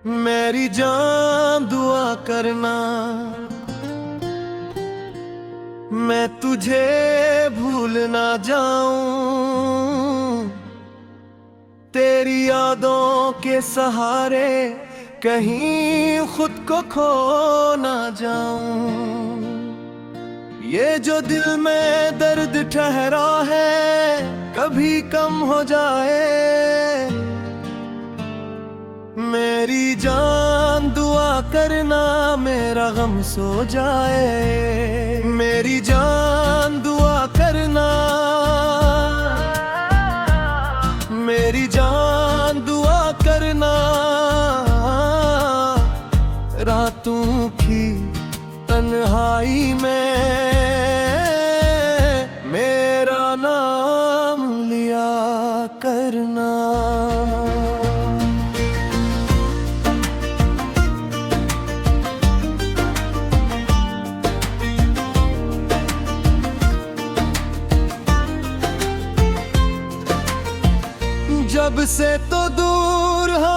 मेरी जान दुआ करना मैं तुझे भूल ना जाऊं, तेरी यादों के सहारे कहीं खुद को खो ना जाऊं। ये जो दिल में दर्द ठहरा है कभी कम हो जाए, मेरी जान दुआ करना मेरा गम सो जाए। मेरी जान दुआ करना, मेरी जान दुआ करना, रातों की तन्हाई में मेरा नाम लिया करना। जब से तो दूर है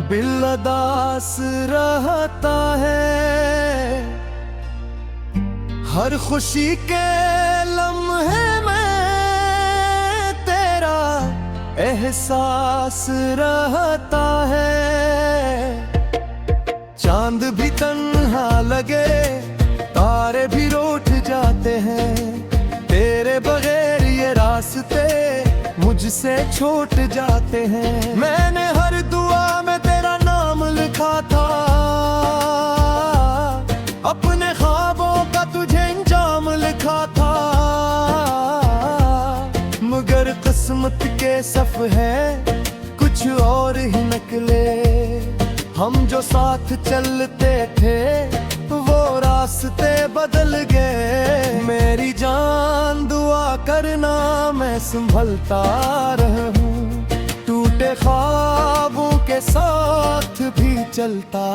बिलदास रहता है, हर खुशी के लम्हे में तेरा एहसास रहता है। चांद भी तन्हा लगे तारे भी रूठ जाते हैं, तेरे बगैर ये रास्ते मुझसे छूट जाते हैं। मैंने हर दुआ में तेरा नाम लिखा था, अपने ख्वाबों का तुझे इंजाम लिखा था, मगर किस्मत के सफ है कुछ और ही निकले। हम जो साथ चलते थे वो रास्ते बदल गए। मेरी जान दुआ करना मैं संभलता रहूं, टूटे ख्वाबों के साथ भी चलता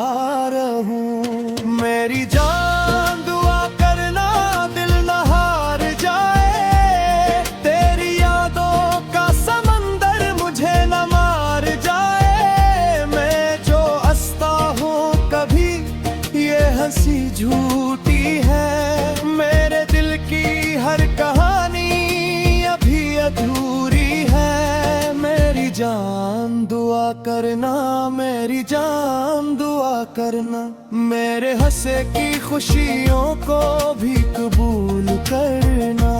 रहूं। मेरी जान दुआ करना दिल न हार जाए, तेरी यादों का समंदर मुझे न मार जाए। मैं जो हंसता हूँ कभी ये हंसी झूठी है, मेरे दिल की हर कहानी अभी अधूरी है। मेरी जान दुआ करना, मेरी जान दुआ करना, मेरे हंसे की खुशियों को भी कबूल करना।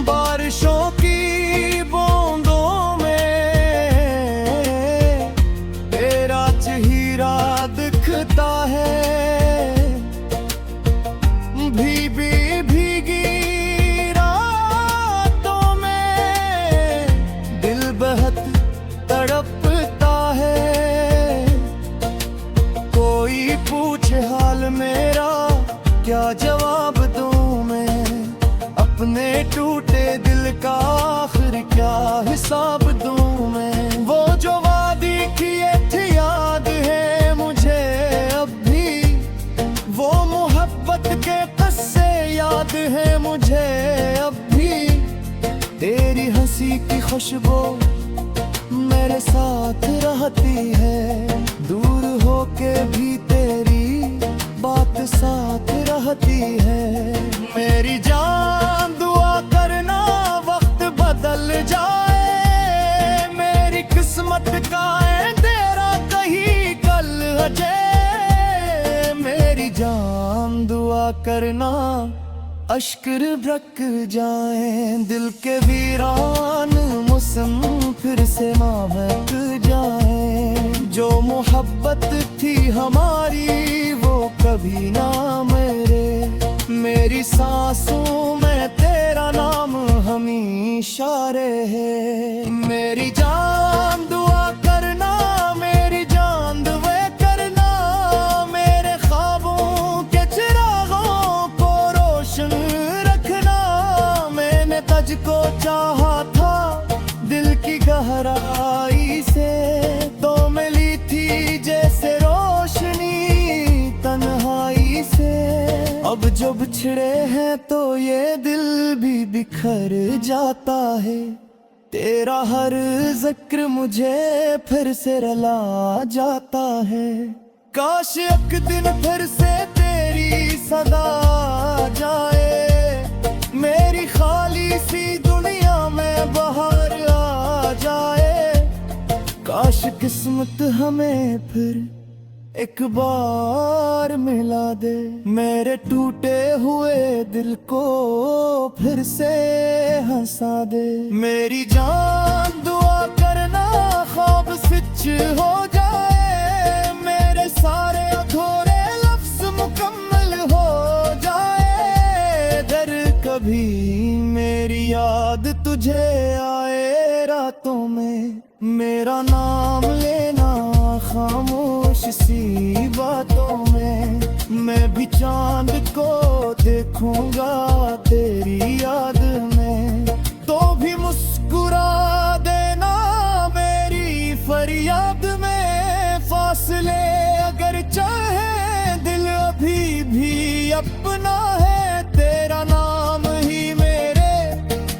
बारिशों की बूंदों में तेरा चेहरा दिखता है, भीगी रातों में दिल बहुत तड़पता है। कोई पूछे हाल मेरा क्या जवाब दूं मैं, अपने टूटे दिल का आखिर क्या हिसाब दूं मैं। वो जो वादी किए थे याद है मुझे अब भी, वो मोहब्बत के किस्से याद है मुझे अब भी। तेरी हंसी की खुशबू मेरे साथ रहती है, दूर होके भी तेरी बात साथ रहती है। मेरी जान दुआ करना वक्त बदल जाए, मेरी किस्मत का अंधेरा कहीं कल हजे। मेरी जान दुआ करना अश्क बरक जाए, दिल के वीरान मौसम फिर से महक जाए। जो मोहब्बत थी हमारी वो कभी ना मरे, मेरी सांसों में तेरा नाम हमेशा रहे। मेरी जान दुआ करना, मेरी जान दुआ करना, मेरे ख्वाबों के चिरागों को रोशन रखना। मैंने तुझको चाहा था दिल की गहराई से, तो मिली थी अब जो बिछड़े हैं तो ये दिल भी बिखर जाता है। तेरा हर जिक्र मुझे फिर से रुला जाता है। काश एक दिन फिर से तेरी सदा आ जाए, मेरी खाली सी दुनिया में बाहर आ जाए। काश किस्मत हमें फिर एक बार मिला दे, मेरे टूटे हुए दिल को फिर से हंसा दे। मेरी जान दुआ करना ख्वाब सच हो जाए, मेरे सारे अधूरे लफ्ज मुकम्मल हो जाए। दर कभी मेरी याद तुझे आए रातों में, मेरा नाम लेना खामोश सी बातों में। मैं भी चांद को देखूंगा तेरी याद में, तो भी मुस्कुरा देना मेरी फरियाद में। फासले अगर चाहे दिल अभी भी अपना है, तेरा नाम ही मेरे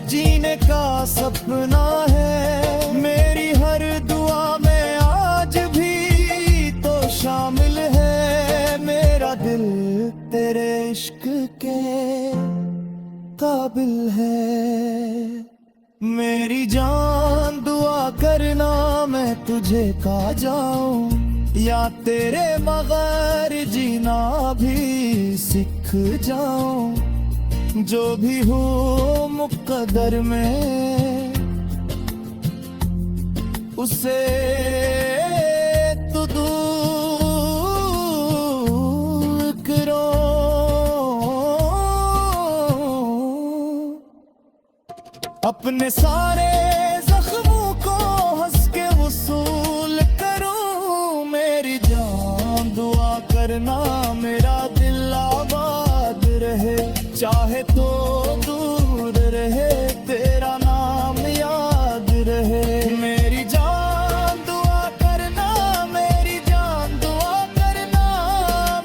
जीने का सपना है। मेरी हर दुआ में आज भी तो शामिल है, मेरा दिल तेरे इश्क के काबिल है। मेरी जान दुआ करना मैं तुझे पा जाऊं, या तेरे बगैर जीना भी सीख जाऊं। जो भी हो मुक़द्दर में उसे तो दूर करो। अपने सारे जख्मों को हंस के वसूल करूं। मेरी जान दुआ करना मेरा दिल आबाद रहे, चाहे तो दूर रहे तेरा नाम याद रहे। मेरी जान दुआ करना, मेरी जान दुआ करना,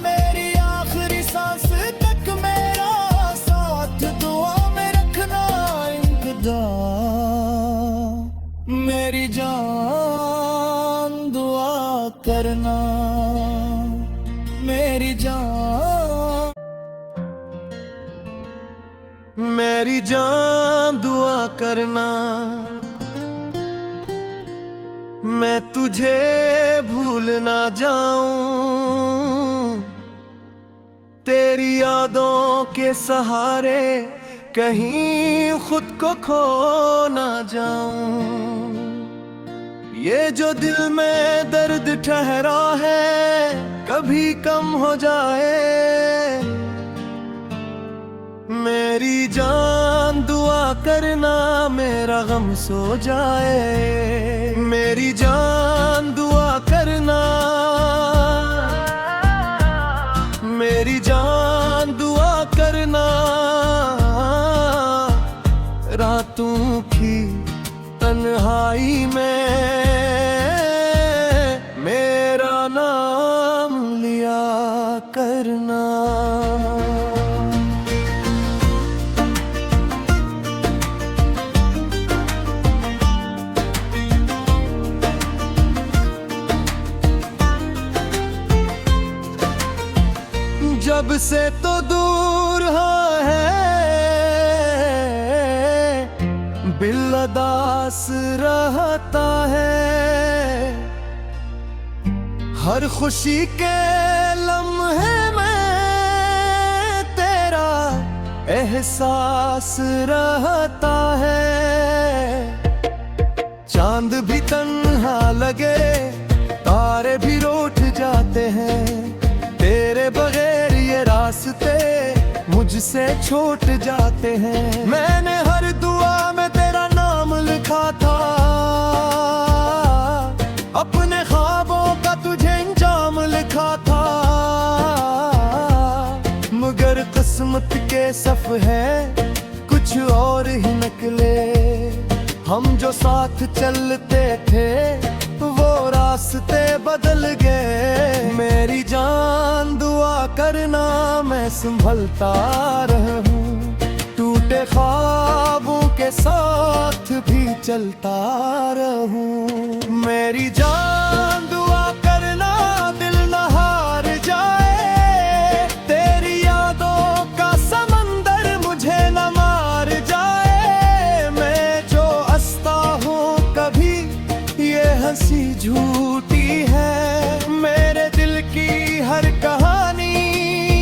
मेरी आखिरी सांस तक मेरा साथ दुआ में रखना इंतजार। मेरी जान दुआ करना, मेरी जान, मेरी जान दुआ करना। मैं तुझे भूल ना जाऊं, तेरी यादों के सहारे कहीं खुद को खो ना जाऊं। ये जो दिल में दर्द ठहरा है कभी कम हो जाए। मेरी जान दुआ करना मेरा गम सो जाए। मेरी जान दुआ करना, मेरी जान दुआ करना। रातों की तन्हाई में मेरा नाम लिया करना। जब से तो दूर है दिल उदास रहता है। हर खुशी के लम्हे में तेरा एहसास रहता है। चांद भी तन्हा लगे, तारे भी रूठ जाते हैं। तेरे बगैर ये रास्ते मुझसे छूट जाते हैं। मैंने हर दुआ में तेरा नाम लिखा था, अपने ख्वाबों का तुझे अंजाम लिखा था। मगर किस्मत के सफ है कुछ और ही निकले। हम जो साथ चलते थे वो रास्ते बदल गए। मेरी जान दुआ करना मैं संभलता रहूं, टूटे ख्वाबों के साथ भी चलता रहूं। मेरी जान दुआ करना दिल न हार जाए, तेरी यादों का समंदर मुझे न मार जाए। मैं जो हंसता हूँ कभी ये हंसी झूठी है, मेरे दिल की हर कहानी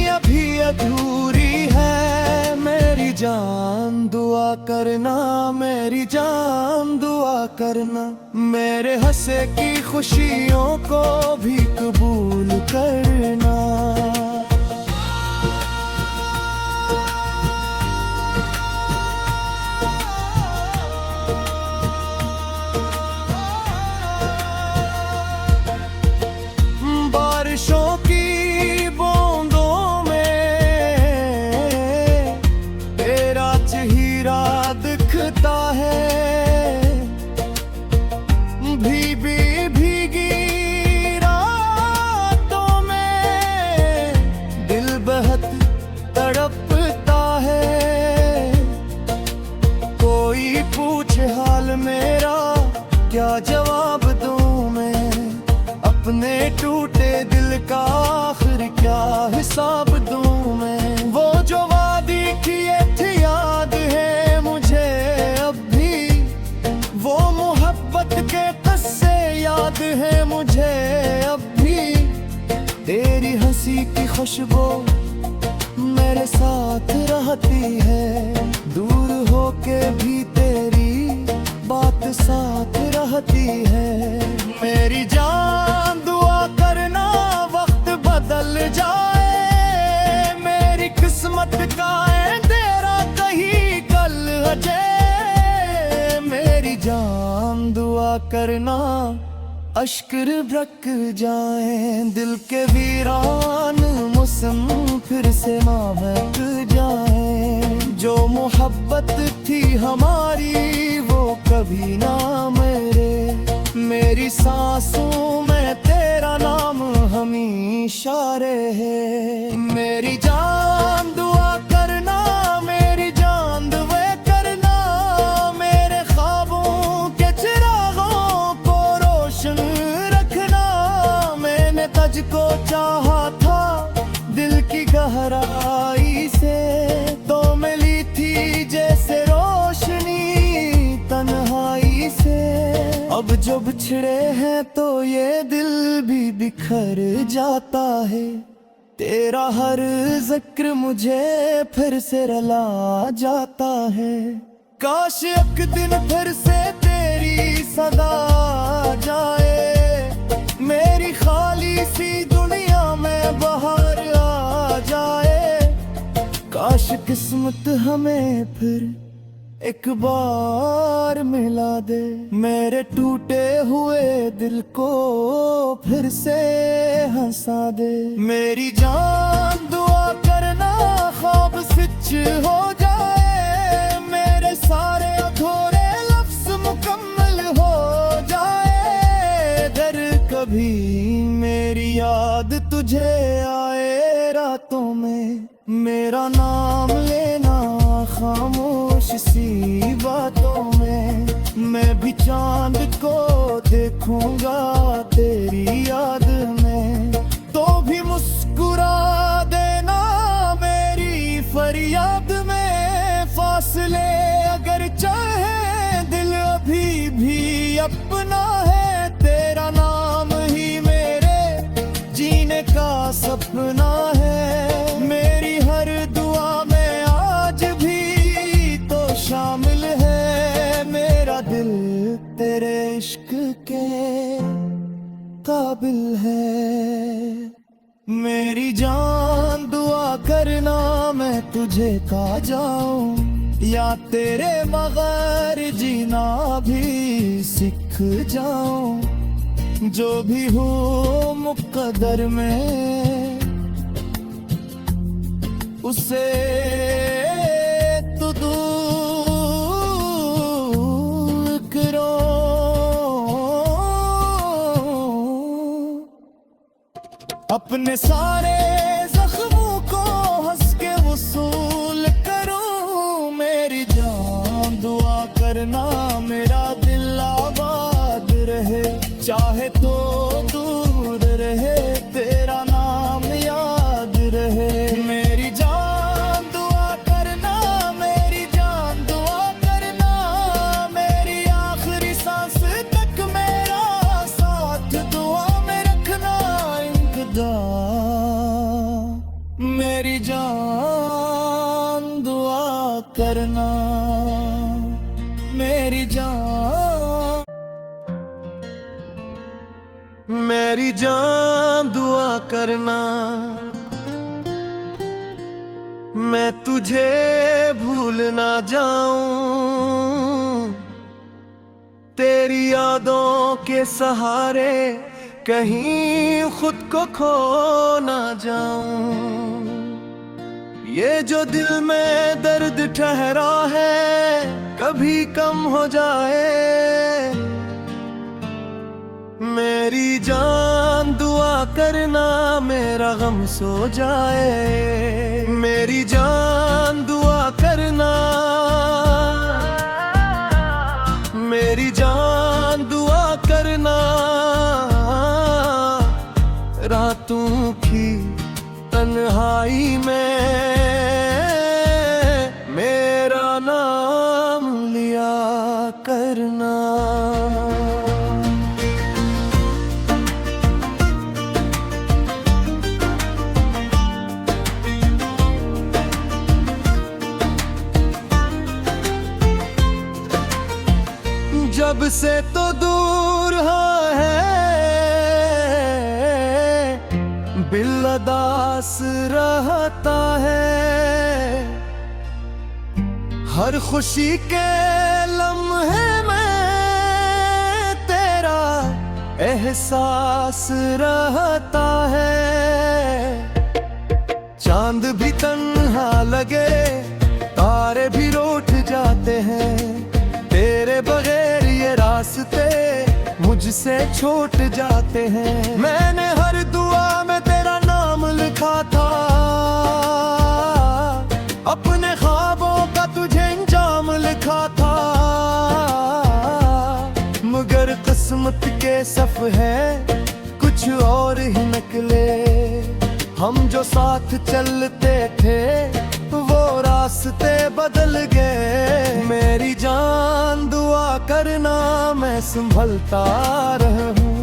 अभी अधूरी है। मेरी जान दुआ करना, मेरी जान दुआ करना, मेरे हंसे की खुशियों को भी कबूल करना। बारिशों की बूंदों में तेरा चेहरा दिखता है, भीगी रातों में दिल बहुत तड़पता है। कोई पूछे हाल मेरा क्या जवाब दूं मैं, अपने टूटे दिल का आखिर क्या हिसाब दूं मैं। वो जो वादी किए थे याद है मुझे अब भी, वो मोहब्बत के किस्से याद है मुझे अब भी। तेरी हंसी की खुशबू मेरे साथ रहती है, दूर होके भी तेरी बात साथ रहती है। मेरी जान दुआ करना वक्त बदल जाए, मेरी किस्मत का अंधेरा कहीं कल हटे। मेरी जान दुआ करना अश्क बरक जाए, दिल के वीरान मौसम फिर से महक जाए। जो मोहब्बत थी हमारी वो कभी ना मेरे, मेरी सांसों में तेरा नाम हमेशा रहे। मेरी जान दुआ करना, मेरी जान दुआ करना, मेरे ख्वाबों के चिरागों को रोशन रखना। मैंने तुझको चाहा था दिल की गहराई से, तो मिली थी जैसे रोशनी तन्हाई से। अब जो बिछड़े हैं तो ये दिल भी बिखर जाता है, तेरा हर जिक्र मुझे फिर से रुला जाता है। काश एक दिन फिर से तेरी सदा आ जाए, मेरी खाली सी दुनिया में बाहर आ जाए। काश किस्मत हमें फिर एक बार मिला दे, मेरे टूटे हुए दिल को फिर से हंसा दे। मेरी जान दुआ करना ख्वाब सच हो जाए, मेरे सारे अधूरे लफ्ज मुकम्मल हो जाए। डर कभी मेरी याद तुझे आए रातों में, मेरा नाम लेना खामोश सी बातों में। मैं भी चांद को देखूंगा तेरी याद में, तो भी मुस्कुरा देना मेरी फरियाद में। फासले अगर चाहे दिल अभी भी अपना है, तेरा नाम ही मेरे जीने का सपना है। मेरी हर दुआ में आज भी तो शामिल है, मेरा दिल तेरे इश्क के काबिल है। मेरी जान दुआ करना मैं तुझे खा जाऊं, या तेरे मगर जीना भी सीख जाऊं। जो भी हो मुक़द्दर में उसे तो दूर करो। अपने सारे जख्मों को हंस चाहे तो दूर रहे, तेरा नाम याद रहे। मेरी जान दुआ करना, मेरी जान दुआ करना, मेरी आखिरी सांस तक मेरा साथ दुआ में रखना। इंतज़ार मेरी जान दुआ करना, मेरी जान, मेरी जान दुआ करना। मैं तुझे भूल ना जाऊं, तेरी यादों के सहारे कहीं खुद को खो ना जाऊं। ये जो दिल में दर्द ठहरा है कभी कम हो जाए। मेरी जान दुआ करना, मेरा गम सो जाए। मेरी जान दुआ करना, मेरी जान दुआ करना। रातों की तन्हाई में मेरा नाम लिया करना। जब से तो दूर है दिल उदास रहता है। हर खुशी के लम्हे में तेरा एहसास रहता है। चांद भी तन्हा लगे, तारे भी रूठ जाते हैं। तेरे बगैर ये रास्ते मुझसे छूट जाते हैं। मैंने हर दुआ में तेरा नाम लिखा था, अपने ख्वाबों का तुझे इंजाम लिखा था। मगर किस्मत के सफ है कुछ और ही निकले। हम जो साथ चलते थे वो रास्ते बदल गए। मेरी जान दुआ करना, मैं संभलता रहूं।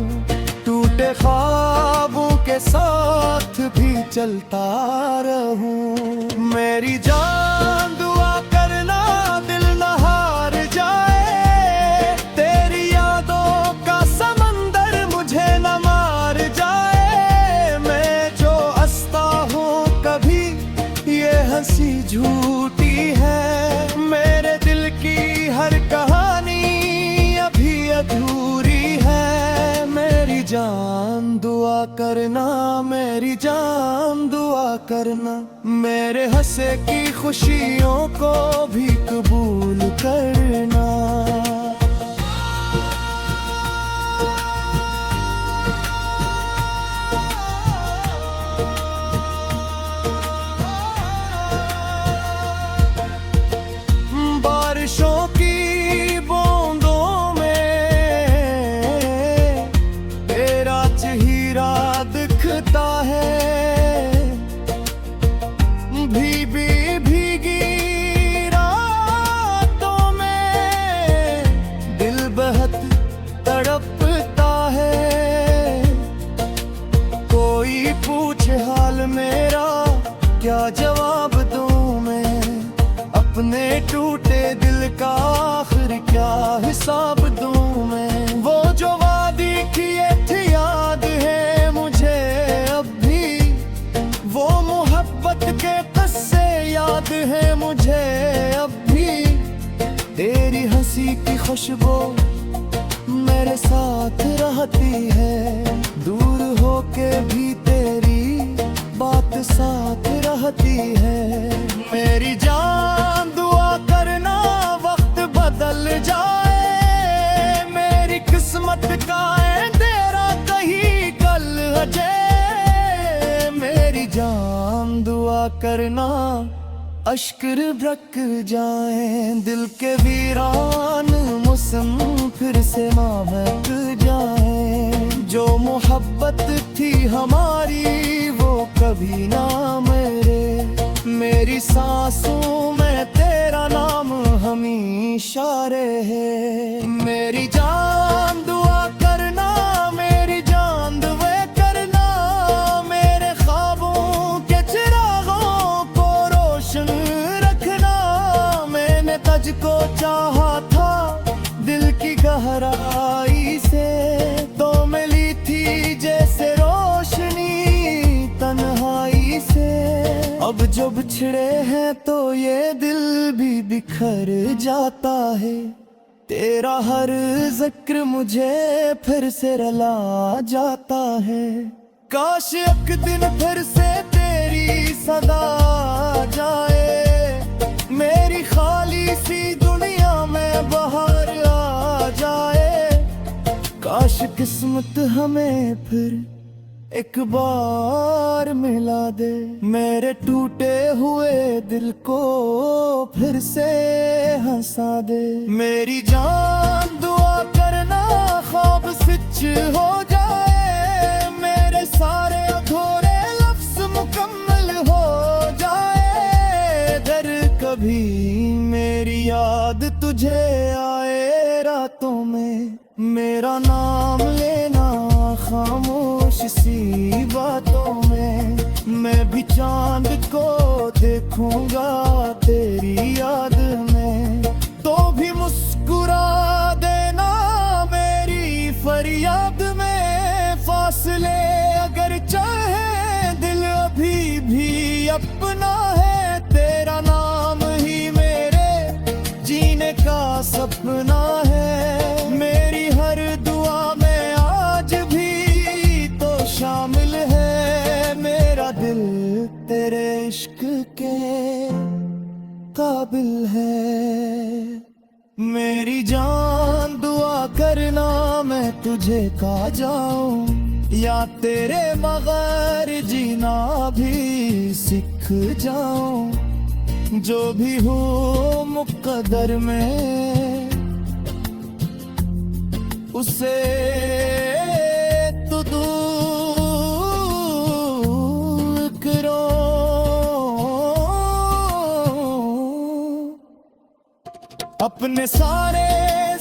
टूटे ख्वाबों के साथ भी चलता रहूं। मेरी जान दुआ करना, दिल न हार जाए। तेरी यादों का समंदर मुझे न मार जाए। मैं जो हंसता हूँ कभी ये हंसी झूठी है। मेरे दिल की हर कहानी अभी अधूरी है। मेरी जान दुआ करना, मेरी जान दुआ करना। मेरे हंसे की खुशियों को भी कबूल करना। बारिशों की बूंदों में तेरा चेहरा दिखता है। भीगी रातों में दिल बहुत तड़पता है। कोई पूछे हाल मेरा, क्या जवाब दूं मैं। अपने टूटे दिल का आखिर क्या हिसाब दूं मैं। वो जो वादी किए थे याद है मुझे अब भी। वो मोहब्बत के किस्से याद है मुझे अब भी। तेरी हंसी की खुशबू मेरे साथ रहती है। दूर होके भी तेरी बात साथ रहती है। मेरी जान दुआ करना, वक्त बदल जाए। मेरी किस्मत का अंधेरा कहीं कल अजय। मेरी जान दुआ करना, अश्क बरक जाए। दिल के वीरान मौसम फिर से महक जाए। हमारी वो कभी ना मेरे। मेरी सांसों में तेरा नाम हमेशा रहे। मेरी जान दुआ करना, मेरी जान दुआ करना, मेरे ख्वाबों के चिरागों को रोशन रखना। मैंने तुझको चाहा था दिल की गहराई से, तो मिली थी जैसे रोशनी तन्हाई से। अब जो बिछड़े हैं तो ये दिल भी बिखर जाता है। तेरा हर जिक्र मुझे फिर से रुला जाता है। काश एक दिन फिर से तेरी सदा आ जाए, मेरी खाली सी दुनिया में बाहर आ जाए। काश किस्मत हमें फिर एक बार मिला दे, मेरे टूटे हुए दिल को फिर से हंसा दे। मेरी जान दुआ करना ख्वाब सच हो जाए, मेरे सारे अधूरे लफ्ज मुकम्मल हो जाए। अगर कभी मेरी याद तुझे आए रातों में, मेरा नाम लेना खामोश सी बातों में। मैं भी चांद को देखूंगा तेरी याद में, तो भी मुस्कुरा देना मेरी फरियाद में। फासले अगर चाहे दिल अभी भी अपना है, तेरा नाम ही मेरे जीने का सपना है। मेरी हर दुआ में आज भी तो शामिल है, मेरा दिल तेरे इश्क के काबिल है। मेरी जान दुआ करना मैं तुझे खा जाऊं, या तेरे मगर जीना भी सीख जाऊं। जो भी हो मुक़द्दर में उसे तो दूर करो। अपने सारे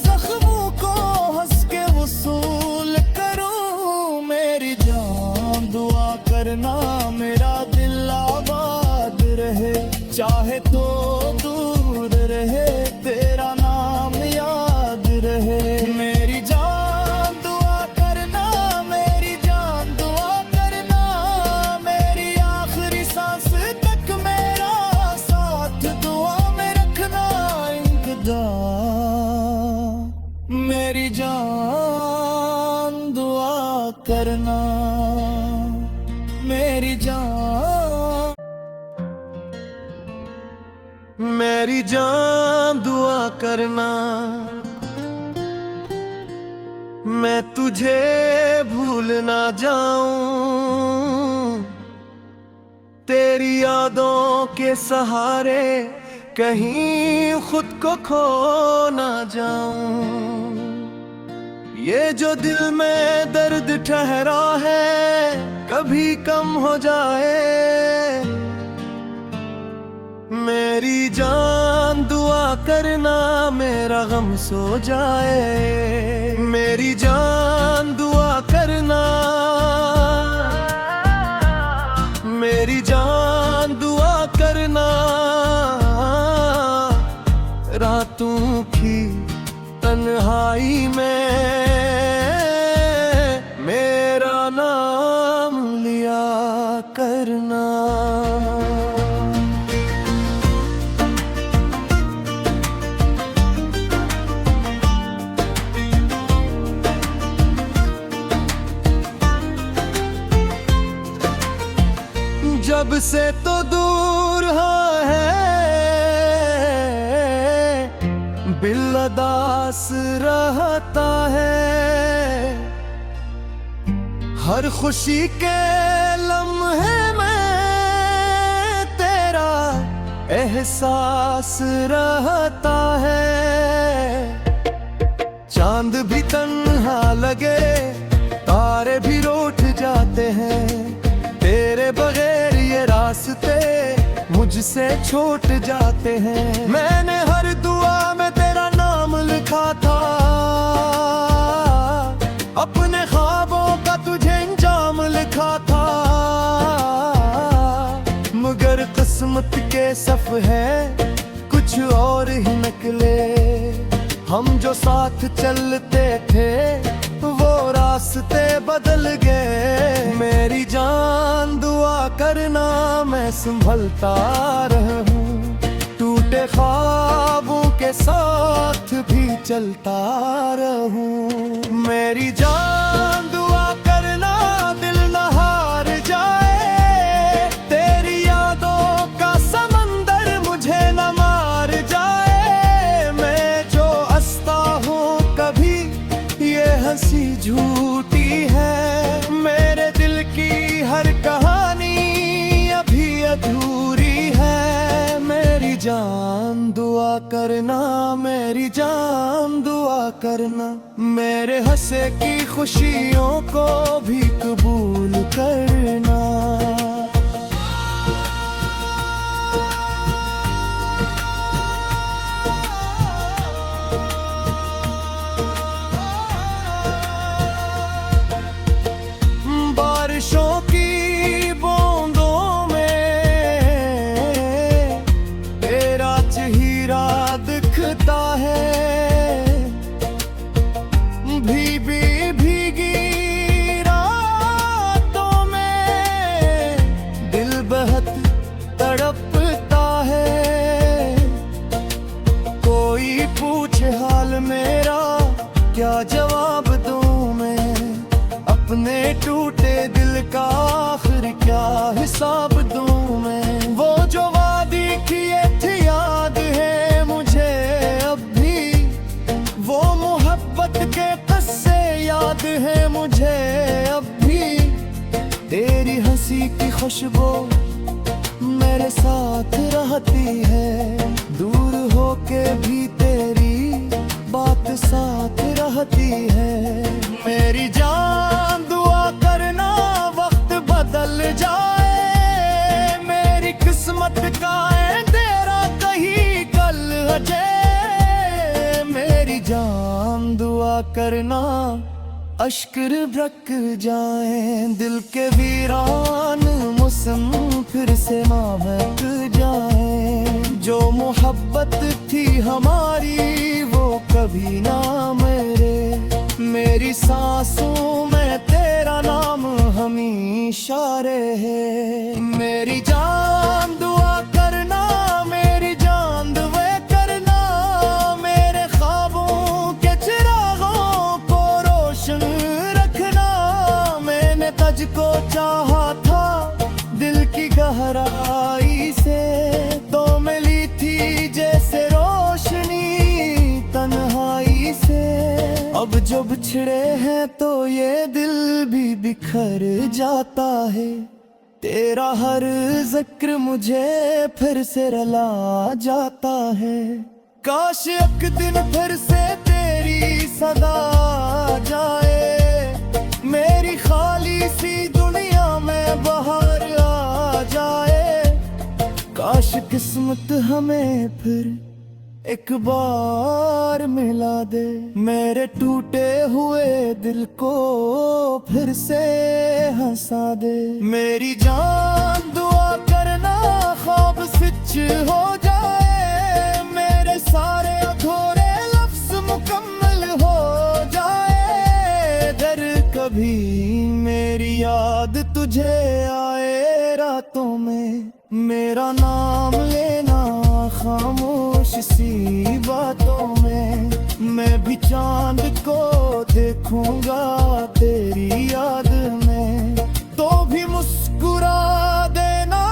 जख्मों को हंस के वसूल करूं। मेरी जान दुआ करना मेरा दिल आबाद रहे, चाहे तो दूर रहे तेरा नाम याद रहे। मेरी जान दुआ करना, मेरी जान दुआ करना, मेरी आखिरी सांस तक मेरा साथ दुआ में रखना इंतजार। मेरी जान दुआ करना, मेरी जान, मेरी जान दुआ करना। मैं तुझे भूल ना जाऊं, तेरी यादों के सहारे कहीं खुद को खो ना जाऊं। ये जो दिल में दर्द ठहरा है कभी कम हो जाए। मेरी जान दुआ करना मेरा गम सो जाए। मेरी जान दुआ करना, मेरी जान दुआ करना। रातों की तन्हाई में मेरा नाम लिया करना। जब से तो दूर है बिलदास रहता है। हर खुशी के लम्हे में तेरा एहसास रहता है। चांद भी तन्हा लगे, तारे भी रूठ जाते हैं, मुझसे छूट जाते हैं। मैंने हर दुआ में तेरा नाम लिखा था, अपने ख्वाबों का तुझे अंजाम लिखा था, मगर किस्मत के सफ है कुछ और ही निकले। हम जो साथ चलते थे वो रास्ते बदल गए। मेरी जान दुआ करना मैं संभलता रहूं, टूटे ख्वाबों के साथ भी चलता रहूं। मेरी जान दुआ करना दिल न हार जाए, तेरी यादों का समंदर मुझे न मार जाए। मैं जो हंसता हूँ कभी ये हंसी झूठी है, मेरे दिल की हर कहानी अभी अधूरी है। मेरी जान दुआ करना, मेरी जान दुआ करना, मेरे हंसे की खुशियों को भी कबूल करना। बारिशों की बूंदों में तेरा चेहरा दिखता है, भीगी रातों में दिल बहुत तड़पता है। कोई पूछे हाल मेरा क्या जवाब दूं मैं, अपने टूटे दिल का आखिर क्या हिसाब दूं मैं। वो जो वादी किए थे याद है मुझे अब भी, वो मोहब्बत के किस्से याद है मुझे अब भी। तेरी हंसी की खुशबू मेरे साथ रहती है, दूर होके भी तेरी बात साथ रहती है। मेरी जान दुआ करना वक्त बदल जाए, मेरी किस्मत का अंधेरा कहीं कल हटे। मेरी जान दुआ करना अश्क बरक जाए, दिल के वीरान मौसम फिर से महक जाए। जो मोहब्बत थी हमारी वो कभी ना मरे, मेरी सांसों में तेरा नाम हमेशा रहे। मेरी जान दुआ करना, मेरी जान दुआ करना, मेरे ख्वाबों के चिरागों को रोशन रखना। मैंने तुझको चाहा था दिल की गहराई से, तो मिली थी जैसे रोशनी तन्हाई से। अब जो बिछड़े हैं तो ये दिल भी बिखर जाता है, तेरा हर जिक्र मुझे फिर से रुला जाता है। काश एक दिन फिर से तेरी सदा आ जाए, मेरी खाली सी दुनिया में बाहर आ जाए। काश किस्मत हमें फिर एक बार मिला दे, मेरे टूटे हुए दिल को फिर से हंसा दे। मेरी जान दुआ करना ख्वाब सच हो जाए, मेरे सारे अधूरे लफ्ज मुकम्मल हो जाए। दर कभी मेरी याद तुझे आए रातों में, मेरा नाम लेना खामोश सी बातों में। मैं भी चांद को देखूंगा तेरी याद में, तो भी मुस्कुरा देना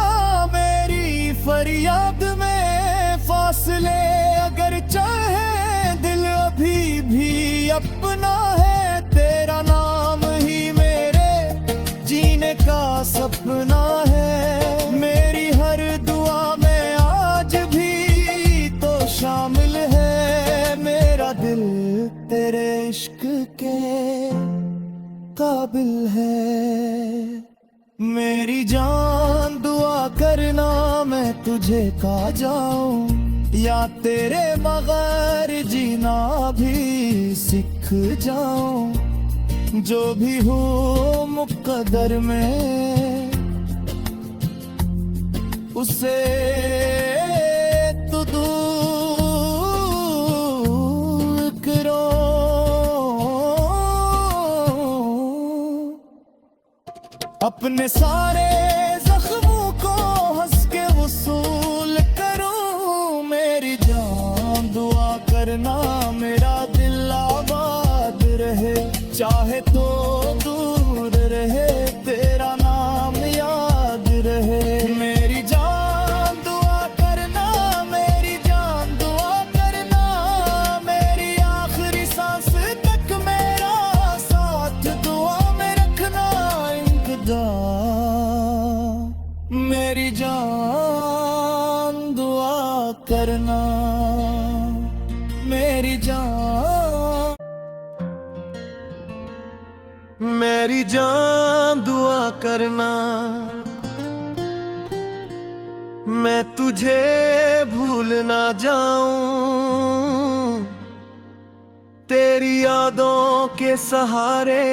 मेरी फरियाद में। फासले अगर चाहे दिल अभी भी अपना है, तेरा नाम ही मेरे जीने का सपना है। मेरी हर दुआ में आज भी तो शामिल है, मेरा दिल तेरे इश्क के काबिल है। मेरी जान दुआ करना मैं तुझे खा जाऊं या तेरे बगैर जीना भी सीख जाऊं। जो भी हो मुक़द्दर में उसे तू दूर करो। अपने सारे जख्मों को हंस के वसूल करूं। मेरी जान दुआ करना मेरा दिल आबाद रहे, चाहे तो दूर रहे तेरा नाम याद रहे। मेरी जान दुआ करना, मेरी जान दुआ करना, मेरी आखिरी सांस तक मेरा साथ दुआ में रखना। मेरी जान दुआ करना, मेरी जान, मेरी जान दुआ करना। मैं तुझे भूल ना जाऊं, तेरी यादों के सहारे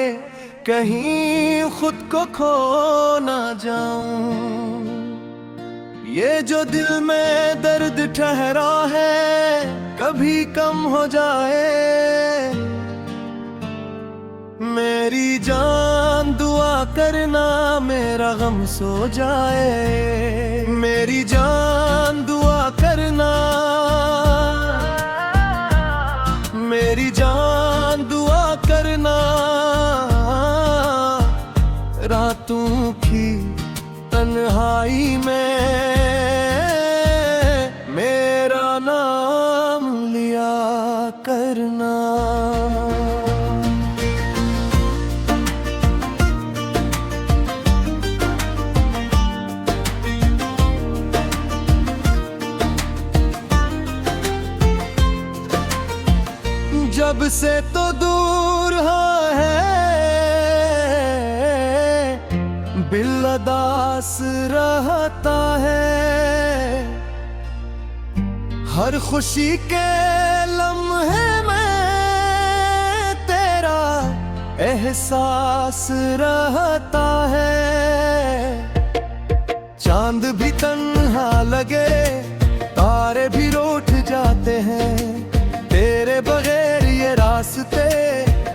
कहीं खुद को खो ना जाऊं। ये जो दिल में दर्द ठहरा है कभी कम हो जाए। मेरी जान दुआ करना मेरा गम सो जाए। मेरी जान दुआ करना, मेरी जान दुआ करना। रातों की तन्हाई में मेरा नाम लिया करना। जब से तो दूर है बिलदास रहता है। हर खुशी के लम्हे में तेरा एहसास रहता है। चांद भी तन्हा लगे, तारे भी रूठ जाते हैं। तेरे बगैर ये रास्ते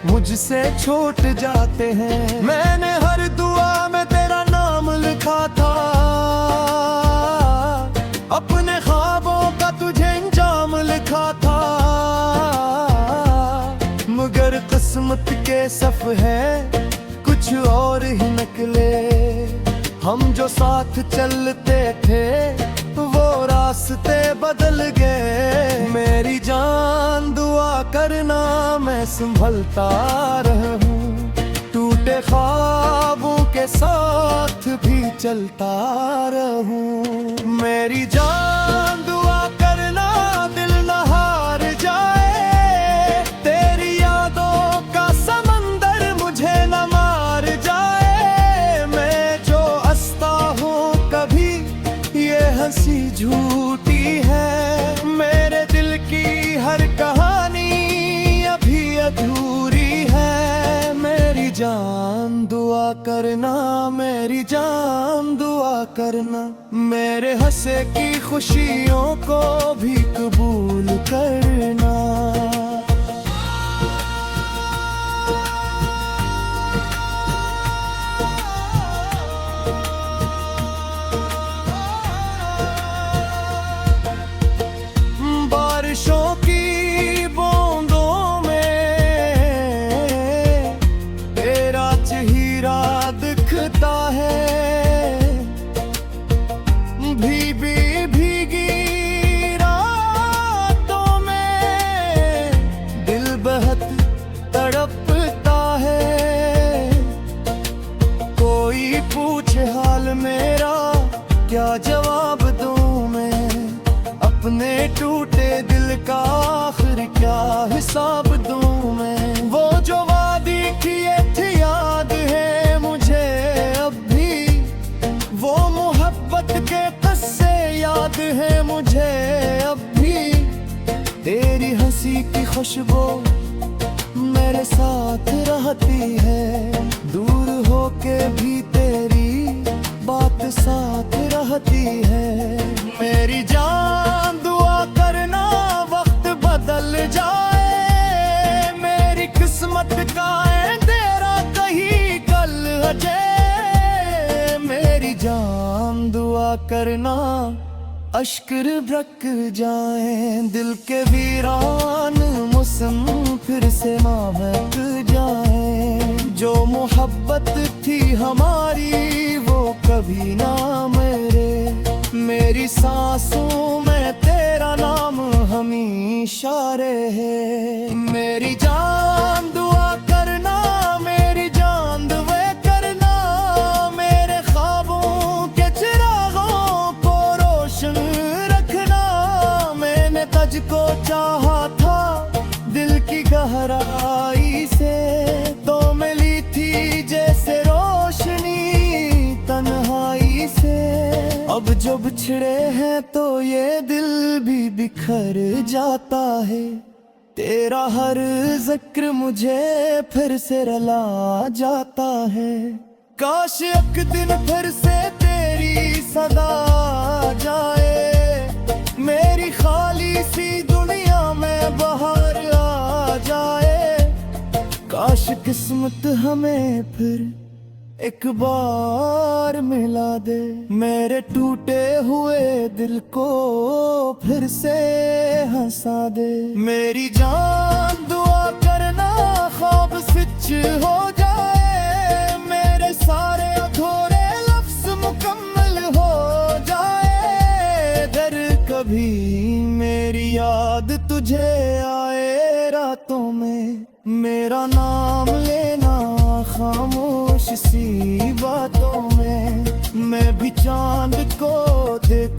मुझसे छूट जाते हैं। मैंने हर दुआ में तेरा नाम लिखा था, अपने ख्वाबों का तुझे अंजाम लिखा था। मगर किस्मत के सफ है कुछ और ही निकले। हम जो साथ चलते थे वो रास्ते बदल गए। मेरी जान दुआ करना मैं संभलता रहूं, टूटे ख्वाबों के साथ भी चलता रहूं। मेरी जान दुआ करना दिल न हार जाए। तेरी यादों का समंदर मुझे न मार जाए। मैं जो हंसता हूँ कभी ये हंसी झूठी है। मेरे दिल की हर कहानी अभी अधूरी है। मेरी जान दुआ करना, मेरी जान दुआ करना। मेरे हंसे की खुशियों को भी कबूल करना। बारिशों की बूंदों में तेरा चेहरा दिखता है। भीगी रातों में दिल बहुत तड़पता है। कोई पूछे हाल मेरा क्या जवाब दूं मैं। अपने टूटे दिल का आखिर क्या हिसाब दूं मैं। वो जो वादी किए थे याद है मुझे अब भी। वो मोहब्बत के किस्से याद खुशबू मेरे साथ रहती है, दूर होके भी तेरी बात साथ रहती है। मेरी जान दुआ करना वक्त बदल जाए, मेरी किस्मत का है तेरा कहीं कल अजय। मेरी जान दुआ करना अश्क बरक जाए, दिल के वीरान मौसम फिर से महक जाए। जो मोहब्बत थी हमारी वो कभी ना मेरी सांसों में तेरा नाम हमेशा रहे। मेरी जान दुआ करना, मेरी जान दुआ करना, मेरे ख्वाबों के चिरागों को रोशन रखना। मैंने तुझको चाहा था दिल की गहराई से, तो मिली थी जैसे रोशनी तन्हाई से। अब जो बिछड़े हैं तो ये दिल भी बिखर जाता है, तेरा हर जिक्र मुझे फिर से रुला जाता है। काश एक दिन फिर से तेरी सदा आ जाए, मेरी खाली सी दुनिया में बाहर आ जाए। काश किस्मत हमें फिर एक बार मिला दे, मेरे टूटे हुए दिल को फिर से हंसा दे। मेरी जान दुआ करना ख्वाब सच हो जाए, मेरे सारे अधूरे लफ्ज मुकम्मल हो जाए। दर कभी मेरी याद तुझे आए रातों में, मेरा नाम लेना खामोश सी बातों में। मैं भी चांद को देख